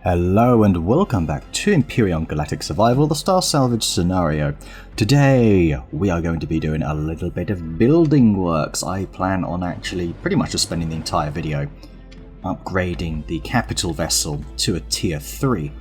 Hello and welcome back to Empyrion Galactic Survival, the Star Salvage scenario. Today we are going to be doing a little bit of building works. I plan on actually pretty much just spending the entire video upgrading the capital vessel to a tier 3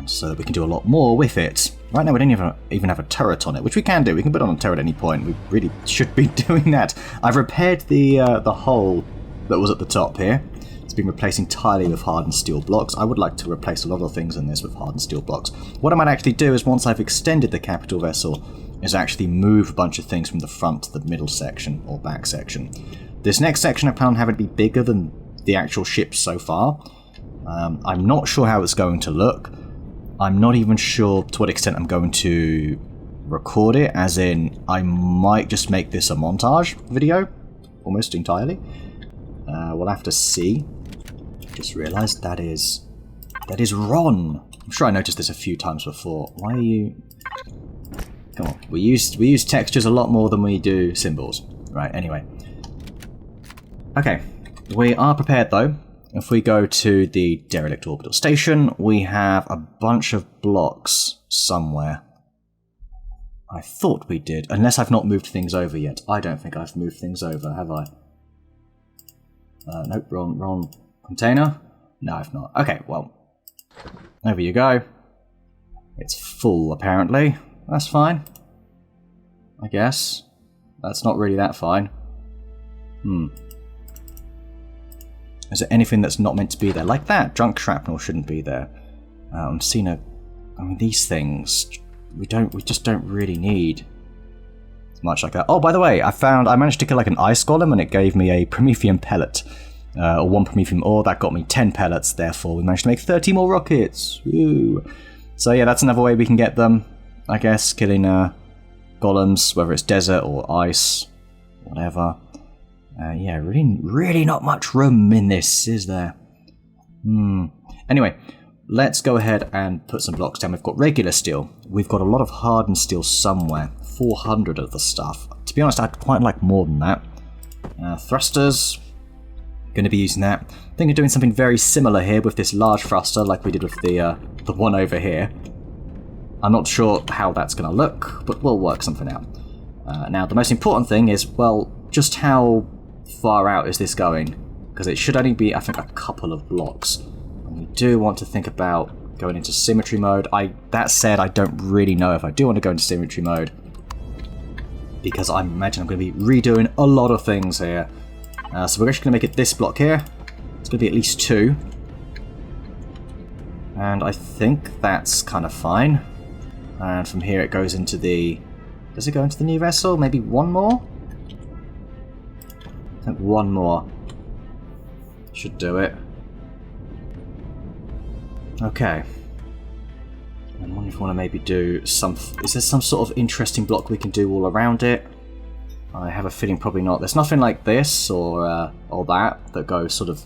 so that we can do a lot more with it. Right now we don't even have a turret on it, which we can do. We can put on a turret at any point. We really should be doing that. I've repaired the hole that was at the top here. It's been replaced entirely with hardened steel blocks. I would like to replace a lot of things in this with hardened steel blocks. What I might actually do is, once I've extended the capital vessel, is actually move a bunch of things from the front to the middle section or back section. This next section I plan on having to be bigger than the actual ship so far. I'm not sure how it's going to look. I'm not even sure to what extent I'm going to record it, as in I might just make this a montage video almost entirely. We'll have to see. Just realised that is Ron. I'm sure I noticed this a few times before. Why are you... Come on, we use textures a lot more than we do symbols. Right, anyway. Okay, we are prepared though. If we go to the derelict orbital station, we have a bunch of blocks somewhere. I thought we did, unless I've not moved things over yet. I don't think I've moved things over, have I? Nope, wrong container. No, I've not. Okay, well, over you go. It's full, apparently. That's fine. I guess. That's not really that fine. Is there anything that's not meant to be there? Like that, junk shrapnel shouldn't be there. I mean, these things, we just don't really need much like that. Oh, by the way, I managed to kill like an ice golem and it gave me a promethium pellet. Or one promethium ore, that got me 10 pellets, therefore we managed to make 30 more rockets. Woo. So yeah, that's another way we can get them, I guess, killing golems, whether it's desert or ice, whatever. Yeah, really not much room in this, is there? Anyway, let's go ahead and put some blocks down. We've got regular steel. We've got a lot of hardened steel somewhere. 400 of the stuff. To be honest, I'd quite like more than that. Thrusters. Going to be using that. I think we're doing something very similar here with this large thruster like we did with the one over here. I'm not sure how that's going to look, but we'll work something out. Now, the most important thing is, well, just how far out is this going? Because it should only be, I think, a couple of blocks. And we do want to think about going into symmetry mode. That said, I don't really know if I do want to go into symmetry mode, because I imagine I'm going to be redoing a lot of things here. So we're actually going to make it this block here. It's going to be at least 2. And I think that's kind of fine. And from here it goes into the... Does it go into the new vessel? Maybe one more? I think one more should do it. Okay. I wonder if we want to maybe do some... Is there some sort of interesting block we can do all around it? I have a feeling probably not. There's nothing like this or that goes sort of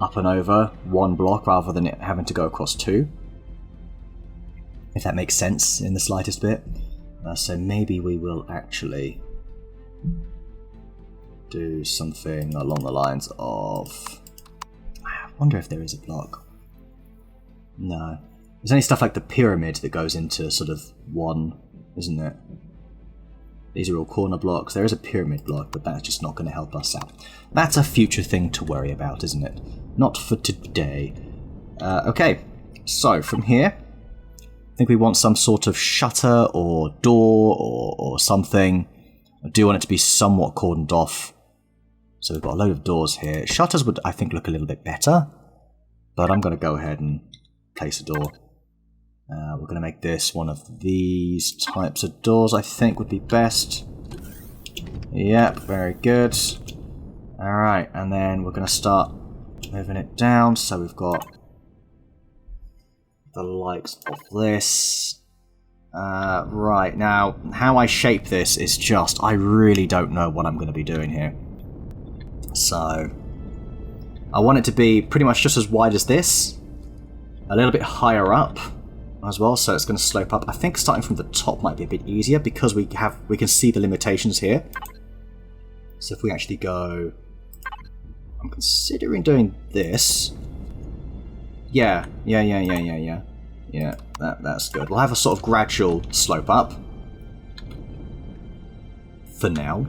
up and over one block rather than it having to go across 2. If that makes sense in the slightest bit. So maybe we will actually do something along the lines of... I wonder if there is a block. No. There's only stuff like the pyramid that goes into sort of 1, isn't it? These are all corner blocks. There is a pyramid block, but that's just not going to help us out. That's a future thing to worry about, isn't it? Not for today. Okay, so from here, I think we want some sort of shutter or door or something. I do want it to be somewhat cordoned off. So we've got a load of doors here. Shutters would, I think, look a little bit better, but I'm going to go ahead and place a door. We're going to make this one of these types of doors, I think would be best. Yep, very good. Alright, and then we're going to start moving it down, so we've got the likes of this. Right, now, how I shape this is just, I really don't know what I'm going to be doing here. So, I want it to be pretty much just as wide as this, a little bit higher up as well, so it's going to slope up. I think starting from the top might be a bit easier because we can see the limitations here. So if we actually go... I'm considering doing this. Yeah, that's good. We'll have a sort of gradual slope up. For now.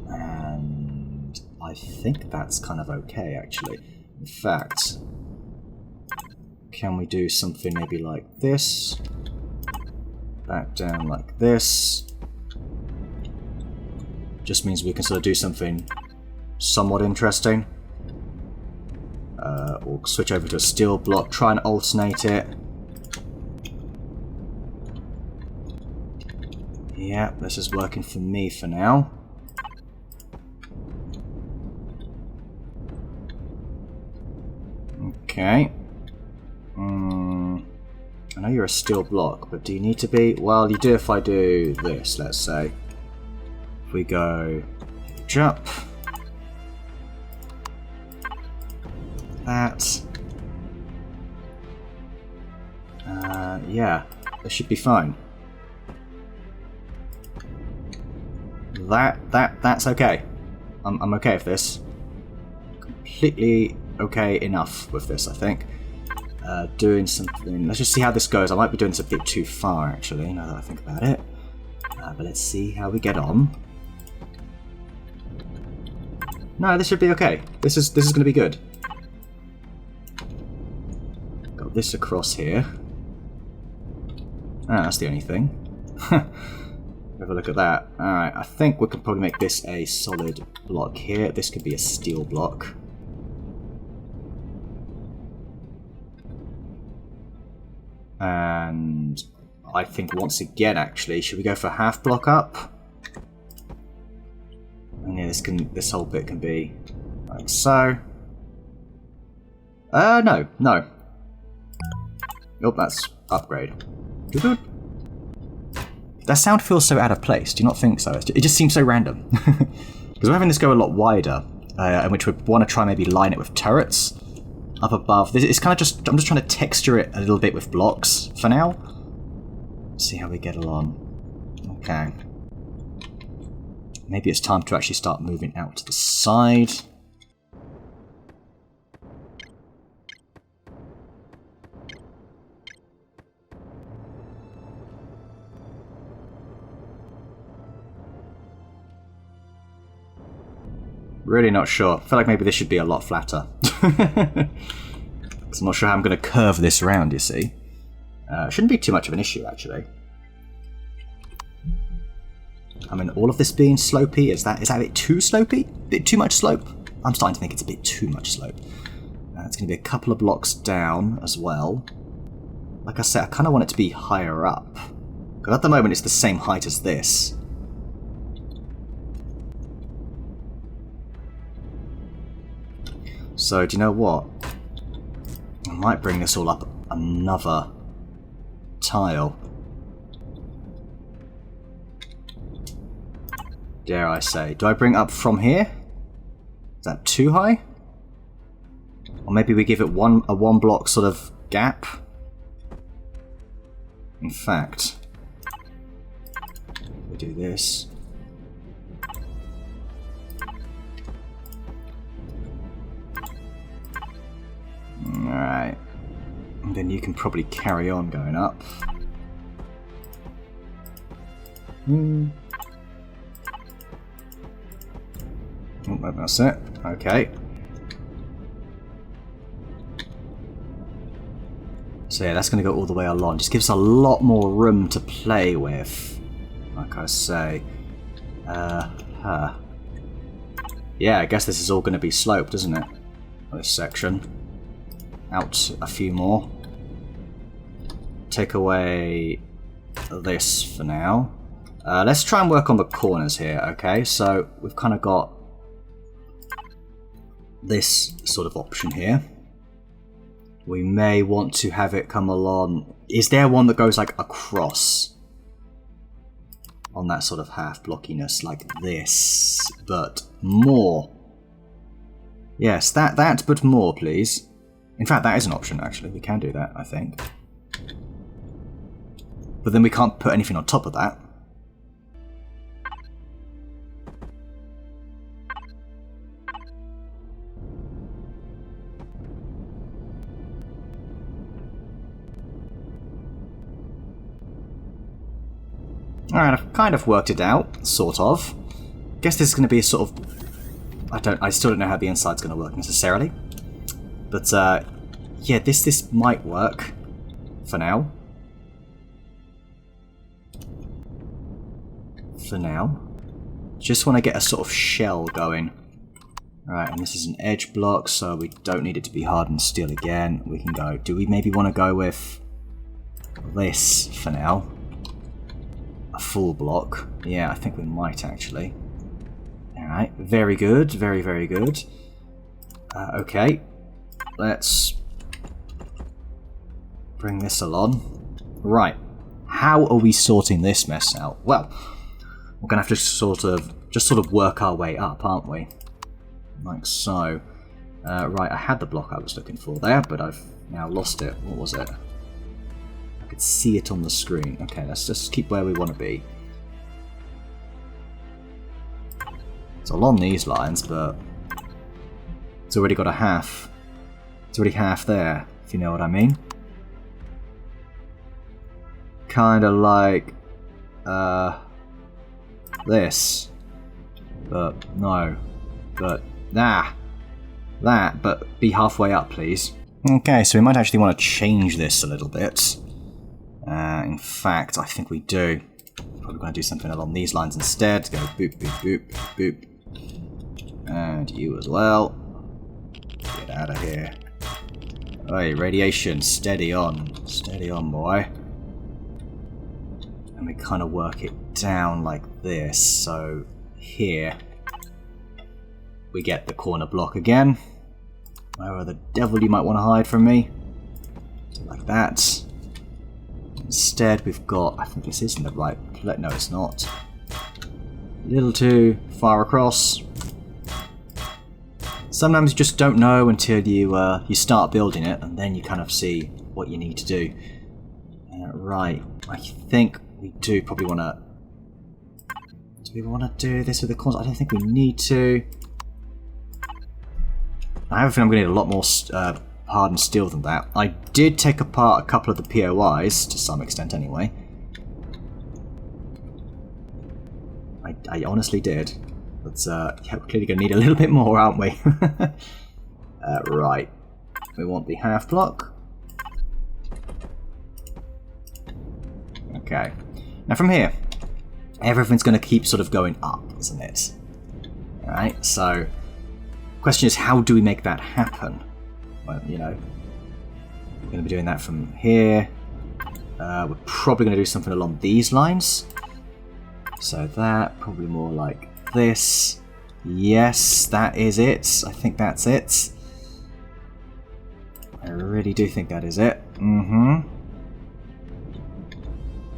And I think that's kind of okay, actually. In fact, can we do something maybe like this? Back down like this. Just means we can sort of do something somewhat interesting. We'll switch over to a steel block, try and alternate it. Yeah, this is working for me for now. Okay. I know you're a steel block, but do you need to be? Well, you do if I do this, let's say. If we go jump. That. Yeah, this should be fine. That's okay. I'm okay with this. Completely okay enough with this, I think. Doing something. Let's just see how this goes. I might be doing this a bit too far, actually, now that I think about it. But let's see how we get on. No, this should be okay. This is going to be good. Got this across here. Ah, that's the only thing. Have a look at that. Alright, I think we can probably make this a solid block here. This could be a steel block. And I think once again, actually, should we go for half block up? And yeah, this whole bit can be like so. No. Oh, that's upgrade. That sound feels so out of place. Do you not think so? It just seems so random. Because we're having this go a lot wider, in which we want to try maybe line it with turrets up above. It's kind of just, I'm just trying to texture it a little bit with blocks for now. Let's see how we get along. Okay. Maybe it's time to actually start moving out to the side. Really not sure. I feel like maybe this should be a lot flatter. Because I'm not sure how I'm going to curve this around, you see. Shouldn't be too much of an issue, actually. I mean, all of this being slopey, is that a bit too slopey? A bit too much slope? I'm starting to think it's a bit too much slope. It's going to be a couple of blocks down as well. Like I said, I kind of want it to be higher up. Because at the moment it's the same height as this. So, do you know what? I might bring this all up another tile. Dare I say. Do I bring up from here? Is that too high? Or maybe we give it a one block sort of gap? In fact, we do this. Alright. And then you can probably carry on going up. Oh, that's it. Okay. So yeah, that's going to go all the way along. Just gives us a lot more room to play with. Like I say. Yeah, I guess this is all going to be sloped, isn't it? This section. Out a few more. Take away this for now. Let's try and work on the corners here, okay? So we've kind of got this sort of option here. We may want to have it come along. Is there one that goes like across on that sort of half blockiness like this, but more? Yes, that, but more, please. In fact, that is an option, actually. We can do that, I think. But then we can't put anything on top of that. Alright, I've kind of worked it out, sort of. Guess this is going to be a sort of... I still don't know how the inside's going to work necessarily. But, yeah, this might work for now. Just want to get a sort of shell going. Alright, and this is an edge block, so we don't need it to be hardened steel again. We can go... Do we maybe want to go with this for now? A full block. Yeah, I think we might actually. Alright, very good. Very, very good. Okay. Let's bring this along. Right. How are we sorting this mess out? Well, we're going to have to sort of work our way up, aren't we? Like so. Right, I had the block I was looking for there, but I've now lost it. What was it? I could see it on the screen. Okay, let's just keep where we want to be. It's along these lines, but it's already got a half. It's already half there, if you know what I mean. Kind of like this, but no, but that, but be halfway up, please. Okay, so we might actually want to change this a little bit. In fact, I think we do. Probably going to do something along these lines instead. Go boop, boop, boop, boop. And you as well. Get out of here. Hey, radiation, steady on, boy. And we kind of work it down like this. So here we get the corner block again. Where the devil you might want to hide from me. Like that. Instead we've got, I think this isn't the right, no it's not. A little too far across. Sometimes you just don't know until you start building it, and then you kind of see what you need to do. Right, I think we do probably want to... Do we want to do this with the corners? I don't think we need to. I have a feeling I'm going to need a lot more hardened steel than that. I did take apart a couple of the POIs, to some extent anyway. I honestly did. But yeah, we're clearly going to need a little bit more, aren't we? Right. We want the half block. Okay. Now from here, everything's going to keep sort of going up, isn't it? Alright, so... Question is, how do we make that happen? Well, you know, we're going to be doing that from here. We're probably going to do something along these lines. So that, probably more like this. Yes, that is it. I think that's it. I really do think that is it. Mm-hmm.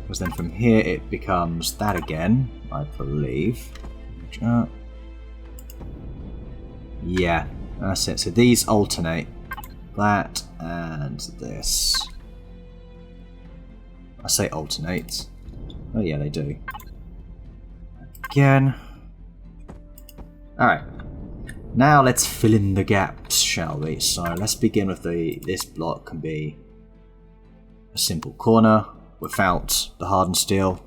Because then from here it becomes that again, I believe. Yeah, that's it. So these alternate. That and this. I say alternate. Oh yeah, they do. Again. Alright. Now let's fill in the gaps, shall we? So let's begin with this block can be a simple corner without the hardened steel.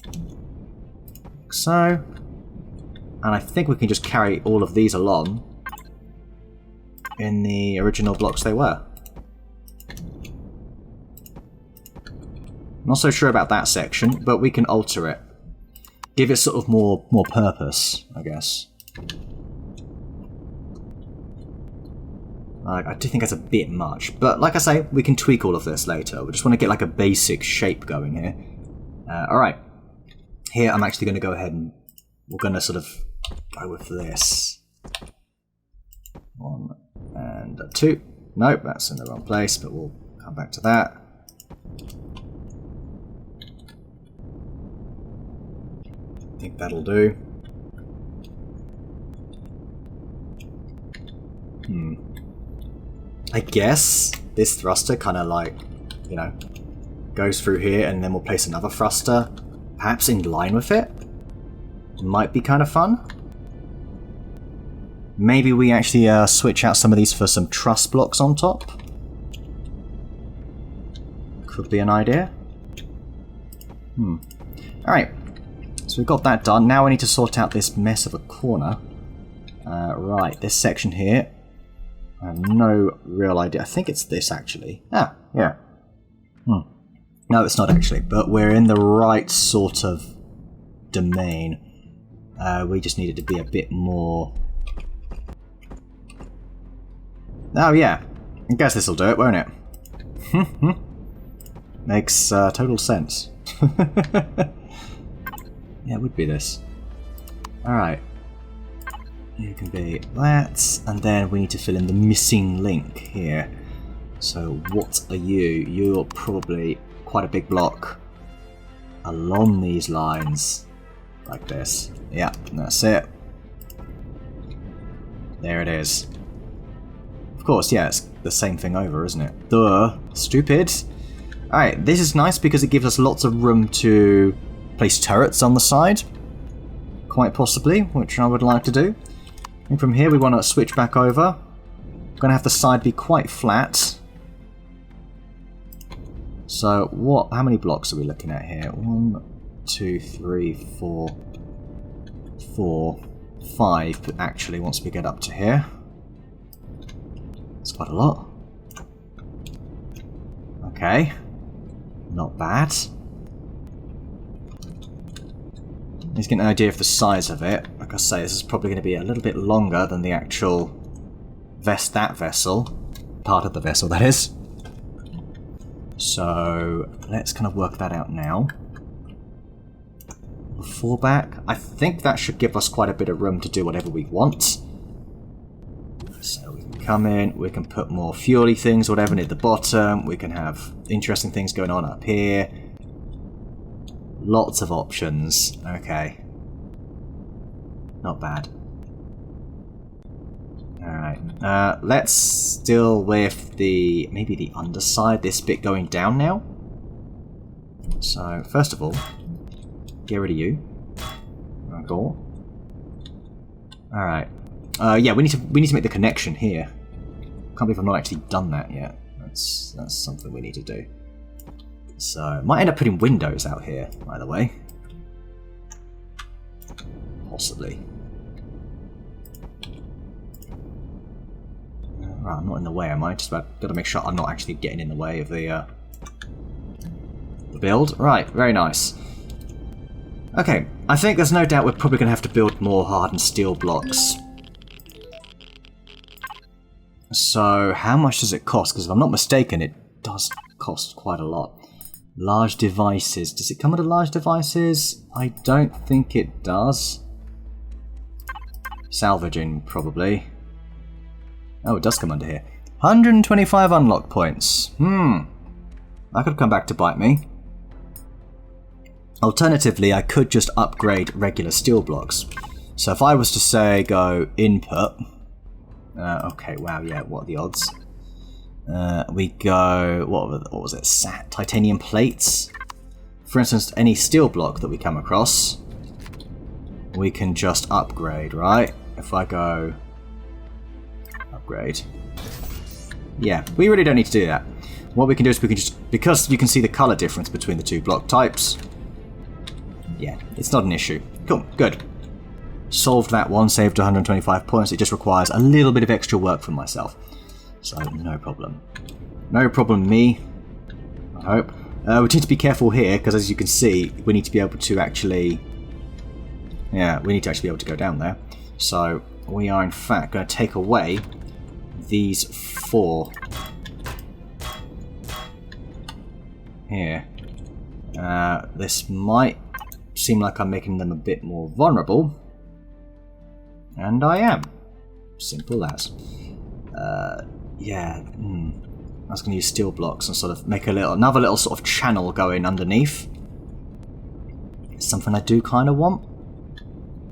Like so. And I think we can just carry all of these along in the original blocks they were. Not so sure about that section, but we can alter it. Give it sort of more purpose, I guess. I do think that's a bit much, but like I say, we can tweak all of this later. We just want to get like a basic shape going here. Alright. Here I'm actually going to go ahead and we're going to sort of go with this. 1 and 2. Nope, that's in the wrong place, but we'll come back to that. I think that'll do. I guess this thruster kind of like, you know, goes through here and then we'll place another thruster, perhaps in line with it. Might be kind of fun. Maybe we actually switch out some of these for some truss blocks on top. Could be an idea. Alright, so we've got that done. Now we need to sort out this mess of a corner. Right, this section here. I have no real idea. I think it's this, actually. Ah, yeah. No, it's not actually, but we're in the right sort of domain. We just needed to be a bit more... Oh, yeah. I guess this'll do it, won't it? Makes total sense. Yeah, it would be this. Alright. You can be that, and then we need to fill in the missing link here. So what are you? You're probably quite a big block along these lines, like this. Yeah, that's it. There it is. Of course, yeah, it's the same thing over, isn't it? Duh. Stupid. Alright, this is nice because it gives us lots of room to place turrets on the side. Quite possibly, which I would like to do. And from here we want to switch back over. We're going to have the side be quite flat. So what? How many blocks are we looking at here? 1, 2, 3, 4, 5 actually once we get up to here. It's quite a lot. Okay. Not bad. Let's get an idea of the size of it. Like I say, this is probably going to be a little bit longer than the actual vessel. Part of the vessel, that is. So, let's kind of work that out now. 4 back. I think that should give us quite a bit of room to do whatever we want. So we can come in, we can put more fuel-y things, whatever, near the bottom. We can have interesting things going on up here. Lots of options. Okay. Not bad. Alright. Let's deal with maybe the underside, this bit going down now. So, first of all, get rid of you. Cool. Alright. Yeah, we need to make the connection here. Can't believe I've not actually done that yet. That's something we need to do. So, might end up putting windows out here, by the way. Possibly. Right, I'm not in the way, am I? Just got to make sure I'm not actually getting in the way of the build. Right, very nice. Okay, I think there's no doubt we're probably going to have to build more hardened steel blocks. So, how much does it cost? Because if I'm not mistaken, it does cost quite a lot. Large devices. Does it come under large devices? I don't think it does. Salvaging, probably. Oh, it does come under here. 125 unlock points. That could come back to bite me. Alternatively, I could just upgrade regular steel blocks. So if I was to say go input... okay, wow, yeah, what are the odds? We go... What was it? Titanium plates? For instance, any steel block that we come across, we can just upgrade, right? If I go... Upgrade. Yeah, we really don't need to do that. What we can do is we can just... Because you can see the colour difference between the two block types... Yeah, it's not an issue. Cool, good. Solved that one, saved 125 points. It just requires a little bit of extra work from myself. So, no problem. No problem, me. I hope. We need to be careful here, because as you can see, we need to be able to actually... Yeah, we need to actually be able to go down there. So, we are in fact going to take away these 4. Here. This might seem like I'm making them a bit more vulnerable. And I am. Simple as. Yeah. I was going to use steel blocks and sort of make another little sort of channel going underneath. It's something I do kind of want.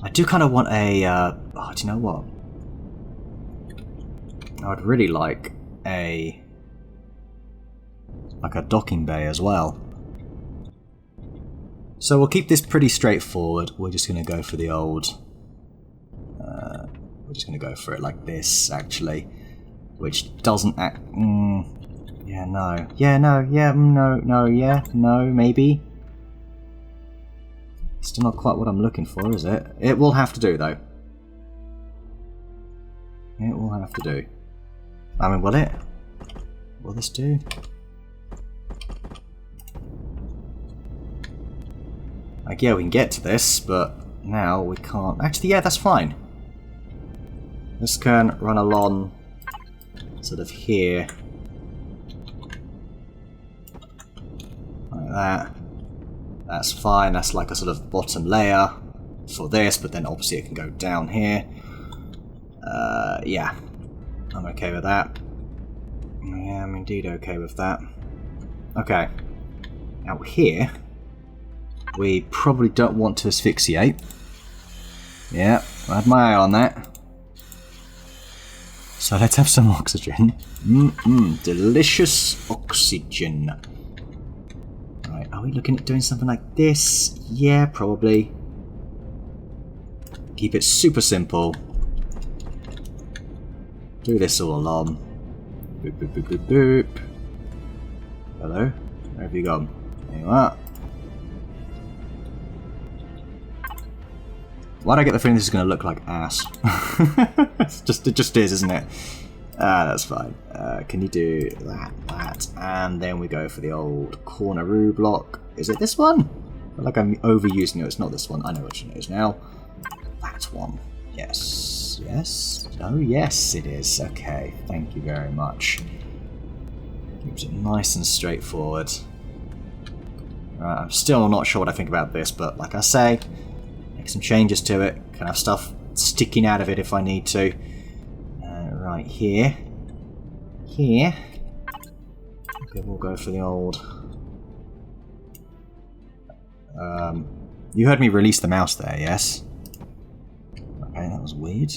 I do kind of want a... oh, do you know what? I would really like a docking bay as well. So we'll keep this pretty straightforward. We're just going to go for the old... we're just going to go for it like this, actually. Which doesn't act... yeah, no. Yeah, no, yeah, no, no, yeah, no, maybe. Still not quite what I'm looking for, is it? It will have to do, though. It will have to do. I mean, will it? Will this do? Like, yeah, we can get to this, but now we can't. Actually, yeah, that's fine. This can run along sort of here. Like that. That's fine. That's like a sort of bottom layer for this, but then obviously it can go down here. Yeah. I'm okay with that. Yeah, I'm indeed okay with that. Okay. Out here, we probably don't want to asphyxiate. Yeah, I had my eye on that. So let's have some oxygen. Delicious oxygen. Right, are we looking at doing something like this? Yeah, probably. Keep it super simple. Do this all along. Boop, boop, boop, boop, boop. Hello? Where have you gone? There you are. Why do I get the feeling this is going to look like ass? It just is, isn't it? That's fine. Can you do that, and then we go for the old corneroo block. Is it this one? I feel like I'm overusing it. It's not this one. I know which one it is now. That one. Yes. Yes. Oh, yes, it is. Okay. Thank you very much. Keeps it nice and straightforward. I'm still not sure what I think about this, but like I say, make some changes to it. Can have stuff sticking out of it if I need to. Right here. Here. Okay, we'll go for the old... you heard me release the mouse there, yes? Okay, that was weird.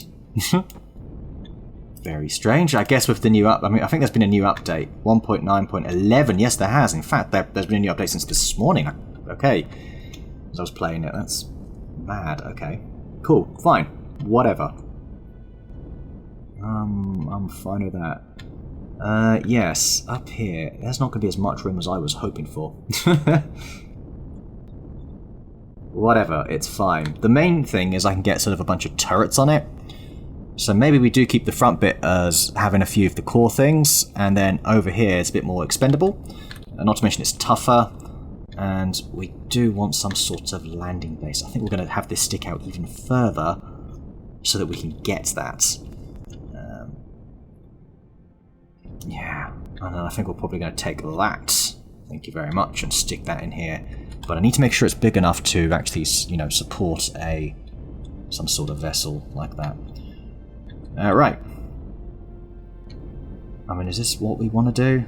Very strange. I guess with the new I think there's been a new update. 1.9.11. Yes, there has. In fact, there's been a new update since this morning. Okay. As I was playing it. That's mad. Okay. Cool. Fine. Whatever. I'm fine with that. Yes. Up here. There's not going to be as much room as I was hoping for. Whatever. It's fine. The main thing is I can get sort of a bunch of turrets on it. So maybe we do keep the front bit as having a few of the core things, and then over here it's a bit more expendable. Not to mention it's tougher, and we do want some sort of landing base. I think we're going to have this stick out even further so that we can get that. Yeah, and then I think we're probably going to take that, thank you very much, and stick that in here. But I need to make sure it's big enough to actually, you know, support some sort of vessel like that. Right. I mean, is this what we want to do?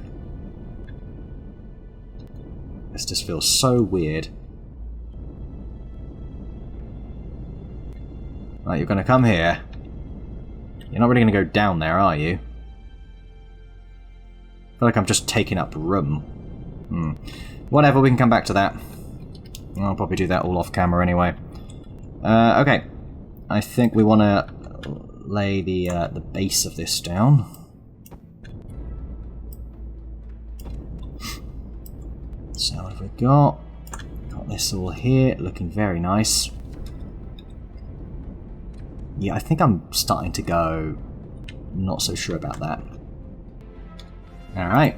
This just feels so weird. Right, you're going to come here. You're not really going to go down there, are you? I feel like I'm just taking up room. Whatever, we can come back to that. I'll probably do that all off camera anyway. Okay. I think we want to lay the base of this down. So what have we got? Got this all here, looking very nice. Yeah, I think I'm starting to go not so sure about that. Alright.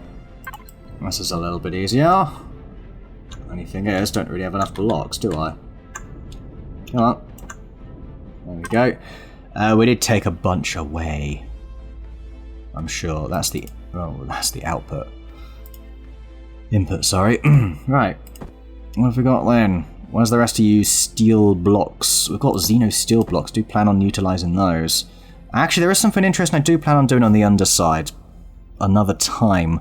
This is a little bit easier. Only thing is, don't really have enough blocks, do I? Come on. There we go. We did take a bunch away. I'm sure. That's the output. Input, sorry. Right. What have we got then? Where's the rest of you steel blocks? We've got Xeno steel blocks. Do plan on utilising those. Actually, there is something interesting I do plan on doing on the underside. Another time.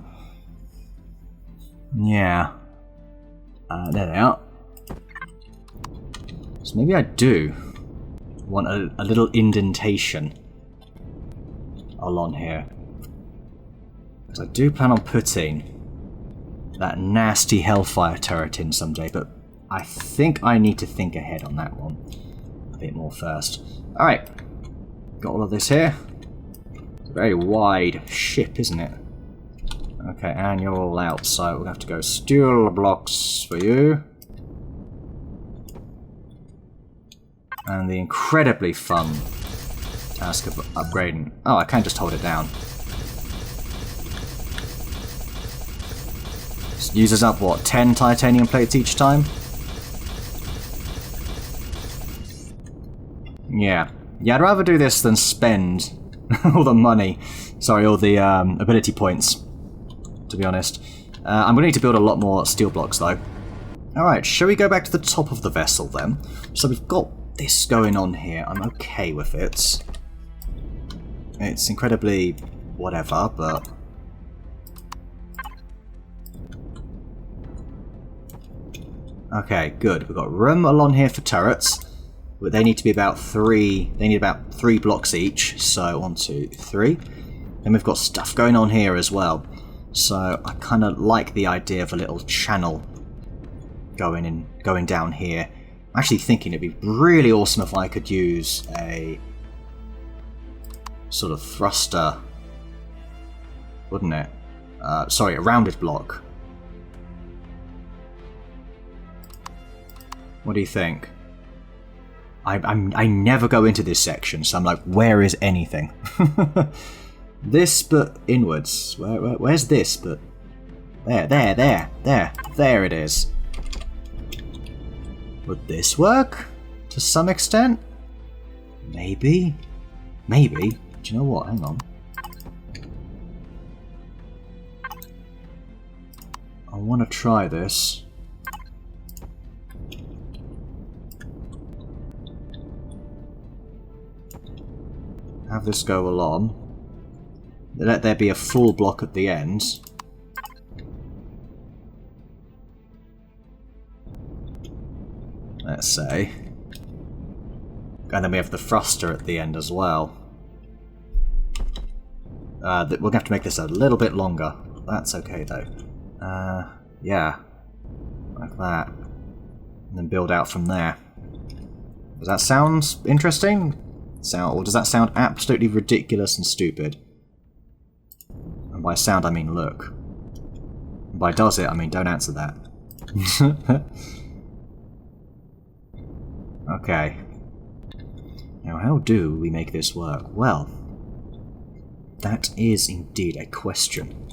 Yeah. There they are. So maybe I do want a little indentation along here. Because I do plan on putting that nasty Hellfire turret in someday, but I think I need to think ahead on that one a bit more first. Alright, got all of this here. It's a very wide ship, isn't it? Okay, and you're all out, so we'll have to go steel blocks for you. And the incredibly fun task of upgrading... Oh, I can't just hold it down. Just uses up, what, 10 titanium plates each time? Yeah. Yeah, I'd rather do this than spend all the money. Sorry, all the ability points, to be honest. I'm going to need to build a lot more steel blocks, though. Alright, shall we go back to the top of the vessel, then? So we've got this going on here. I'm okay with it. It's incredibly whatever, but... Okay, good. We've got room along here for turrets. But they need to be about 3... They need about 3 blocks each. So, 1, 2, 3. Then we've got stuff going on here as well. So, I kind of like the idea of a little channel going down here. I'm actually thinking it'd be really awesome if I could use a sort of thruster, wouldn't it? Sorry, a rounded block. What do you think? I never go into this section, so I'm like, where is anything? This, but inwards. Where's this? But there it is. Would this work? To some extent? Maybe? Maybe? Do you know what? Hang on. I want to try this. Have this go along. Let there be a full block at the end. Let's say. And then we have the thruster at the end as well. We're going to have to make this a little bit longer. That's okay though. Yeah. Like that. And then build out from there. Does that sound interesting? Or does that sound absolutely ridiculous and stupid? And by sound I mean look. And by does it I mean don't answer that. Okay. Now how do we make this work? Well, that is indeed a question.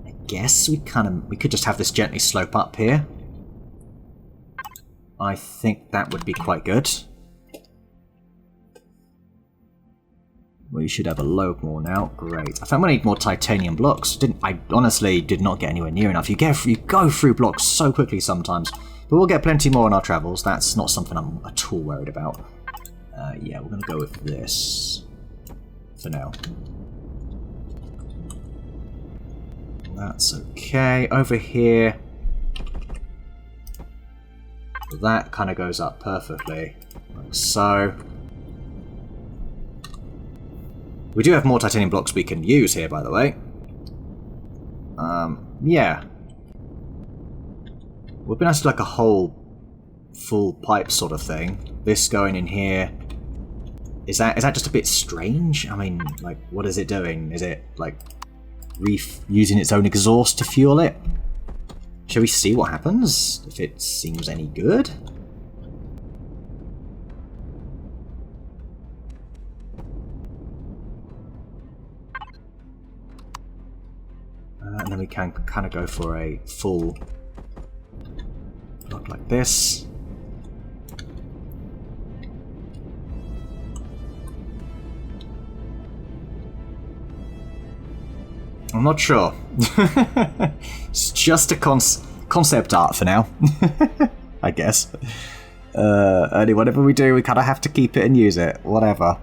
I guess we could just have this gently slope up here. I think that would be quite good. We should have a load more now. Great. I think we need more titanium blocks. I honestly did not get anywhere near enough. You go through blocks so quickly sometimes. But we'll get plenty more on our travels. That's not something I'm at all worried about. Yeah, we're going to go with this for now. That's okay. Over here, that kind of goes up perfectly, like so. We do have more titanium blocks we can use here, by the way. Yeah. Would be nice to like a whole full pipe sort of thing. This going in here. Is that just a bit strange? I mean, like, what is it doing? Is it like using its own exhaust to fuel it? Shall we see what happens? If it seems any good? And then we can kind of go for a full block like this. I'm not sure. It's just a concept art for now, I guess. Only whatever we do, we kind of have to keep it and use it. Whatever.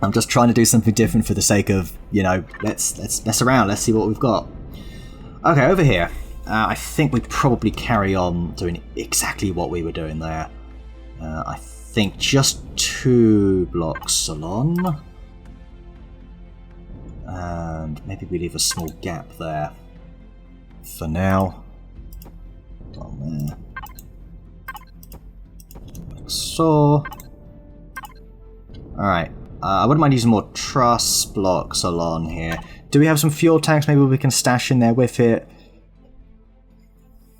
I'm just trying to do something different for the sake of, you know, let's mess around. Let's see what we've got. Okay, over here. I think we probably carry on doing exactly what we were doing there. I think just 2 blocks along. And maybe we leave a small gap there for now. On there. Like so. Alright. I wouldn't mind using more truss blocks along here. Do we have some fuel tanks maybe we can stash in there with it?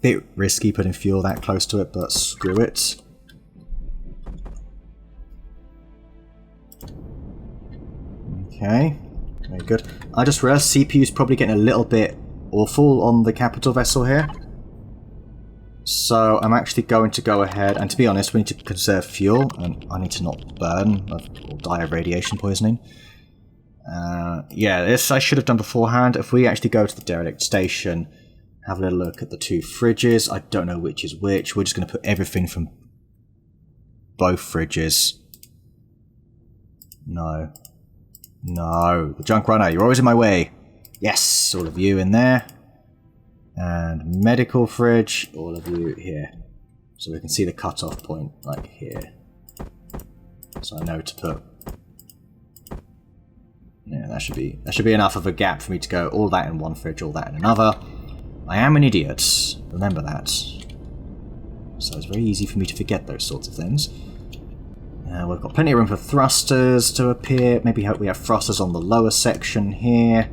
Bit risky putting fuel that close to it, but screw it. Okay, very good. I just realised CPU's probably getting a little bit awful on the capital vessel here. So I'm actually going to go ahead, and to be honest, we need to conserve fuel, and I need to not burn or die of radiation poisoning. Yeah, this I should have done beforehand. If we actually go to the derelict station, have a little look at the two fridges. I don't know which is which. We're just going to put everything from both fridges. No. No. The junk runner, you're always in my way. Yes, all of you in there. And medical fridge, all of you here. So we can see the cutoff point, like here. So I know to put... Yeah, that should be enough of a gap for me to go all that in one fridge, all that in another. I am an idiot. Remember that. So it's very easy for me to forget those sorts of things. We've got plenty of room for thrusters to appear. Maybe we have thrusters on the lower section here.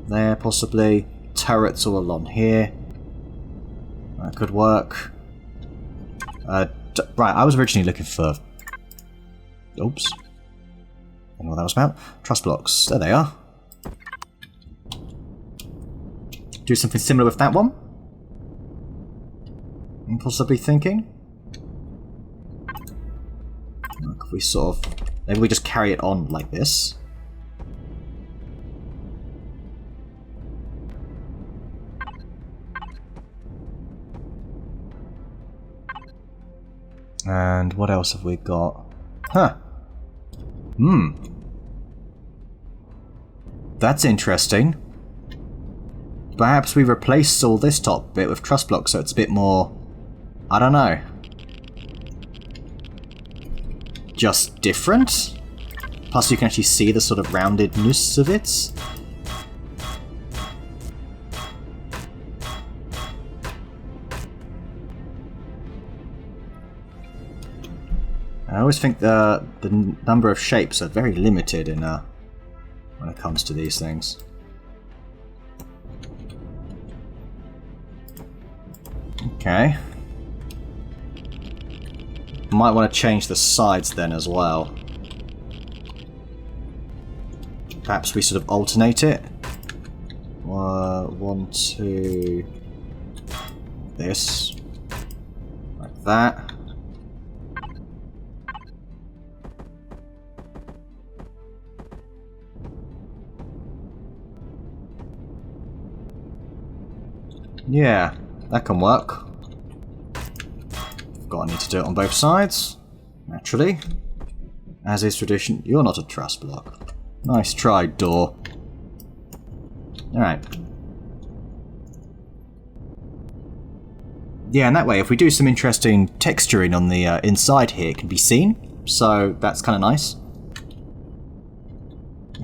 There, possibly. Turrets all along here. That could work. Right, I was originally looking for... Oops. I don't know what that was about. Truss blocks. There they are. Do something similar with that one. I'm possibly thinking. Could we sort of... Maybe we just carry it on like this. And what else have we got? Huh. That's interesting. Perhaps we replaced all this top bit with truss blocks so it's a bit more... I don't know. Just different? Plus you can actually see the sort of roundedness of it. I always think the number of shapes are very limited in when it comes to these things. Okay. Might want to change the sides then as well. Perhaps we sort of alternate it. 1, 2... This. Like that. Yeah, that can work. I need to do it on both sides, naturally. As is tradition, you're not a truss block. Nice try, door. Alright. Yeah, and that way, if we do some interesting texturing on the inside here, it can be seen. So, that's kind of nice.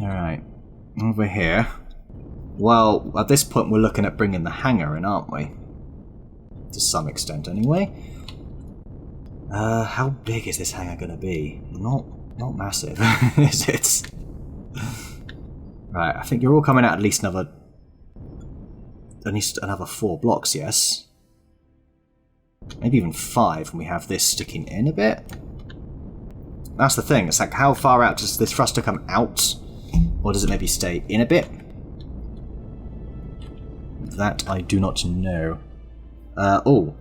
Alright. Over here. Well, at this point we're looking at bringing the hangar in, aren't we? To some extent, anyway. How big is this hangar going to be? Not massive, is it? Right, I think you're all coming out at least another 4 blocks, yes? Maybe even 5 when we have this sticking in a bit. That's the thing, it's like how far out does this thruster come out? Or does it maybe stay in a bit? That I do not know. Oh.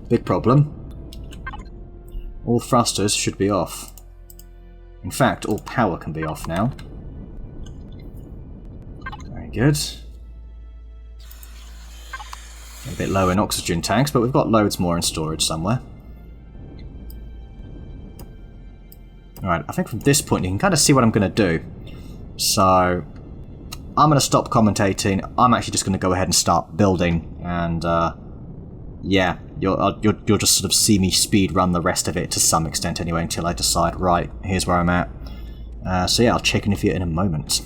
Big problem. All thrusters should be off. In fact, all power can be off now. Very good. A bit low in oxygen tanks, but we've got loads more in storage somewhere. Alright, I think from this point you can kind of see what I'm going to do. So, I'm going to stop commentating. I'm actually just going to go ahead and start building, and yeah, you'll just sort of see me speed run the rest of it to some extent anyway, until I decide, right, here's where I'm at. So yeah, I'll check in with you in a moment.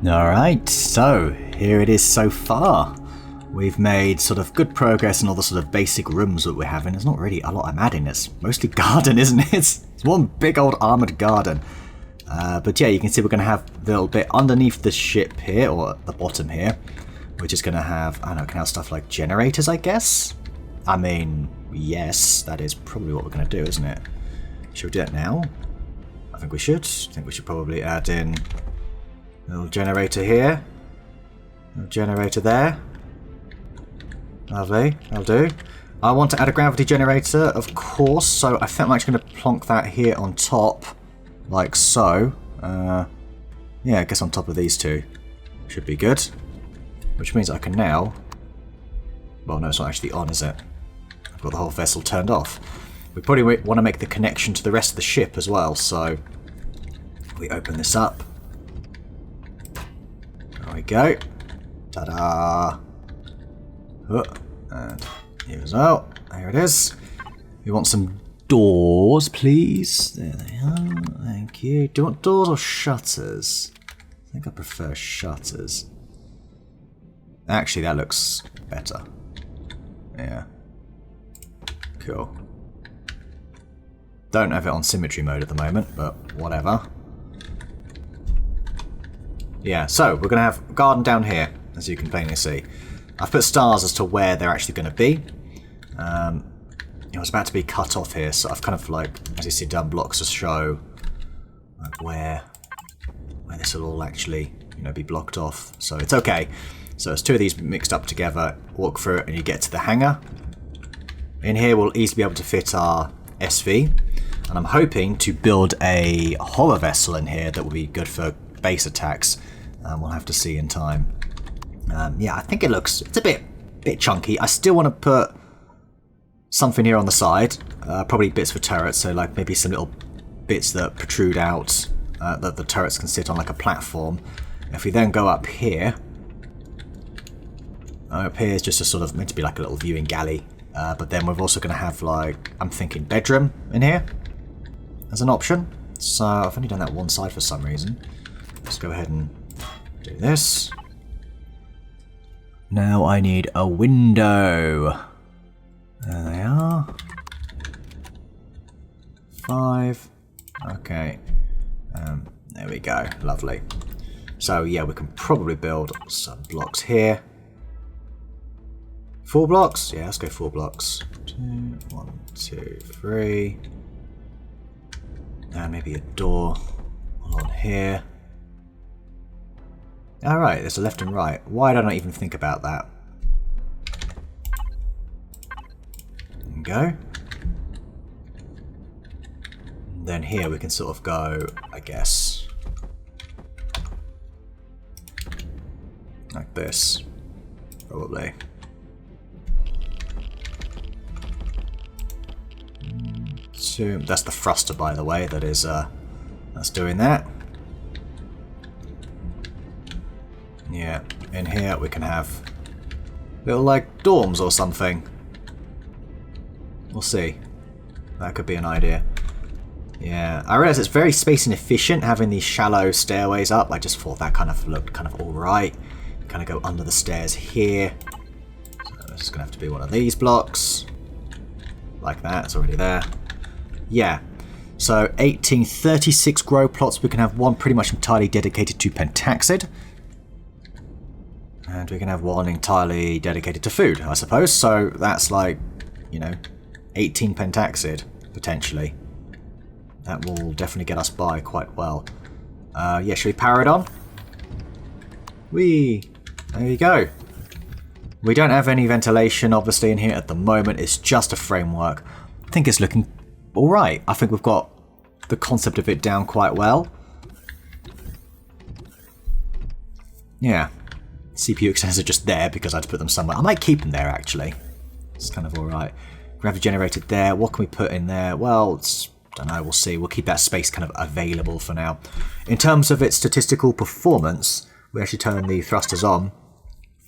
Alright, so here it is so far. We've made sort of good progress in all the sort of basic rooms that we're having. There's not really a lot I'm adding. It's mostly garden, isn't it? It's one big old armoured garden. But yeah, you can see we're going to have a little bit underneath the ship here, or at the bottom here. We're just going to have, I don't know, can have stuff like generators, I guess? I mean, yes, that is probably what we're going to do, isn't it? Should we do that now? I think we should. I think we should probably add in a little generator here. A little generator there. Lovely, that'll do. I want to add a gravity generator, of course, so I think I'm actually going to plonk that here on top, like so. Yeah, I guess on top of these two. Should be good. Which means I can now... Well, no, it's not actually on, is it? I've got the whole vessel turned off. We probably want to make the connection to the rest of the ship as well, so... We open this up. There we go. Ta-da! And here as well. There it is. We want some doors, please. There they are. Thank you. Do you want doors or shutters? I think I prefer shutters. Actually, that looks better. Yeah. Cool. Don't have it on symmetry mode at the moment, but whatever. Yeah, so we're going to have a garden down here, as you can plainly see. I've put stars as to where they're actually going to be. It was about to be cut off here, so I've kind of like, as you see, done blocks to show like where this will all actually, you know, be blocked off. So it's okay. So it's two of these mixed up together, walk through it, and you get to the hangar. In here, we'll easily be able to fit our SV, and I'm hoping to build a horror vessel in here that will be good for base attacks. We'll have to see in time. Yeah, I think it's a bit chunky. I still want to put something here on the side, probably bits for turrets, so like maybe some little bits that protrude out that the turrets can sit on like a platform. If we then go up here is just a sort of meant to be like a little viewing galley, but then we're also going to have like, I'm thinking bedroom in here as an option. So I've only done that one side for some reason. Let's go ahead and do this. Now I need a window. There they are. 5. Okay. There we go. Lovely. So yeah, we can probably build some blocks here. 4 blocks? Yeah, let's go 4 blocks. 2, 1, 2, 3. And maybe a door on here. Alright, there's a left and right. Why don't I even think about that? There we go. And then here we can sort of go, I guess, like this, probably. So that's the thruster, by the way, that's doing that. Yeah, in here we can have little like dorms or something. We'll see. That could be an idea. Yeah, I realise it's very space inefficient having these shallow stairways up. I just thought that kind of looked kind of alright. Kind of go under the stairs here. So it's just going to have to be one of these blocks. Like that, it's already there. Yeah. So 1836 grow plots. We can have one pretty much entirely dedicated to pentaxid. And we can have one entirely dedicated to food, I suppose. So that's like, you know, 18 pentaxid, potentially. That will definitely get us by quite well. Yeah, should we power it on? Whee! There you go. We don't have any ventilation, obviously, in here at the moment. It's just a framework. I think it's looking alright. I think we've got the concept of it down quite well. Yeah. CPU extenders are just there because I had to put them somewhere. I might keep them there, actually. It's kind of alright. Gravity generated there. What can we put in there? Well, I don't know. We'll see. We'll keep that space kind of available for now. In terms of its statistical performance, we actually turn the thrusters on.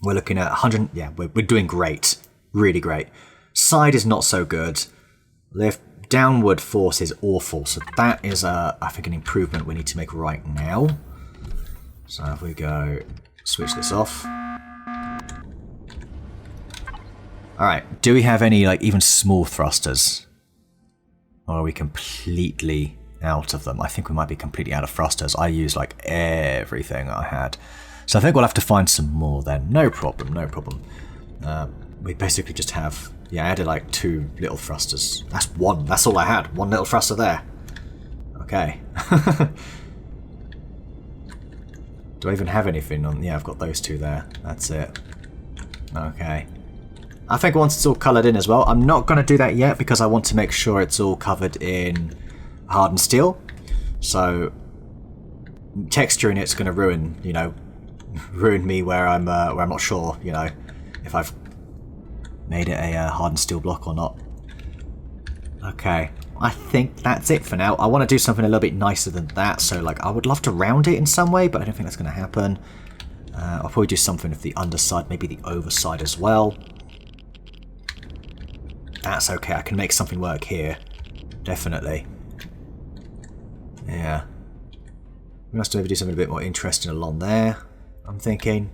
We're looking at 100... Yeah, we're doing great. Really great. Side is not so good. Lift downward force is awful. So that is, I think, an improvement we need to make right now. So if we go switch this off. Alright, do we have any like even small thrusters? Or are we completely out of them? I think we might be completely out of thrusters. I used like everything I had. So I think we'll have to find some more then. No problem, no problem. We basically just have, yeah, I added like 2 little thrusters. That's one, that's all I had. 1 little thruster there. Okay. Do I even have anything on? Yeah, I've got those 2 there. That's it. Okay. I think once it's all coloured in as well, I'm not going to do that yet because I want to make sure it's all covered in hardened steel. So texturing it's going to ruin, you know, ruin me where I'm not sure, you know, if I've made it a hardened steel block or not. Okay, I think that's it for now. I want to do something a little bit nicer than that. So like, I would love to round it in some way, but I don't think that's going to happen. I'll probably do something with the underside, maybe the overside as well. That's okay, I can make something work here. Definitely. Yeah. We must maybe do something a bit more interesting along there, I'm thinking.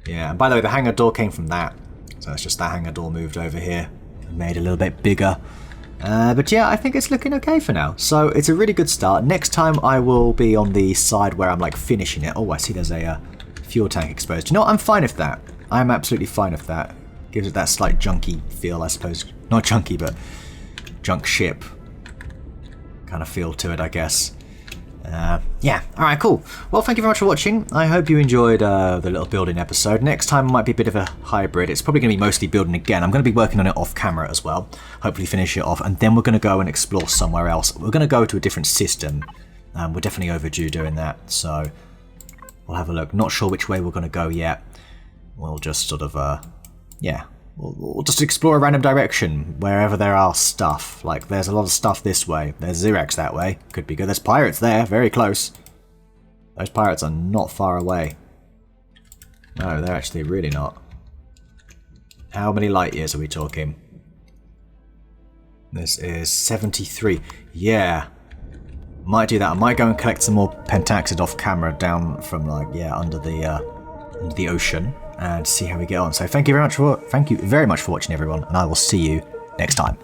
Yeah, and by the way, the hangar door came from that. So it's just that hangar door moved over here and made it a little bit bigger. But yeah, I think it's looking okay for now. So it's a really good start. Next time I will be on the side where I'm like finishing it. Oh, I see there's a fuel tank exposed. You know what? I'm fine with that. I'm absolutely fine with that. Gives it that slight junky feel, I suppose. Not junky, but junk ship kind of feel to it, I guess. Yeah, alright, cool. Well, thank you very much for watching. I hope you enjoyed the little building episode. Next time might be a bit of a hybrid. It's probably going to be mostly building again. I'm going to be working on it off camera as well. Hopefully finish it off, and then we're going to go and explore somewhere else. We're going to go to a different system. We're definitely overdue doing that, so we'll have a look. Not sure which way we're going to go yet. We'll just sort of, yeah. We'll just explore a random direction wherever there are stuff. Like, there's a lot of stuff this way. There's Xerax that way. Could be good. There's pirates there. Very close. Those pirates are not far away. No, they're actually really not. How many light years are we talking? This is 73. Yeah. Might do that. I might go and collect some more pentaxid off camera down from, like, yeah, under the ocean. And see how we get on. So thank you very much for watching, everyone, and I will see you next time.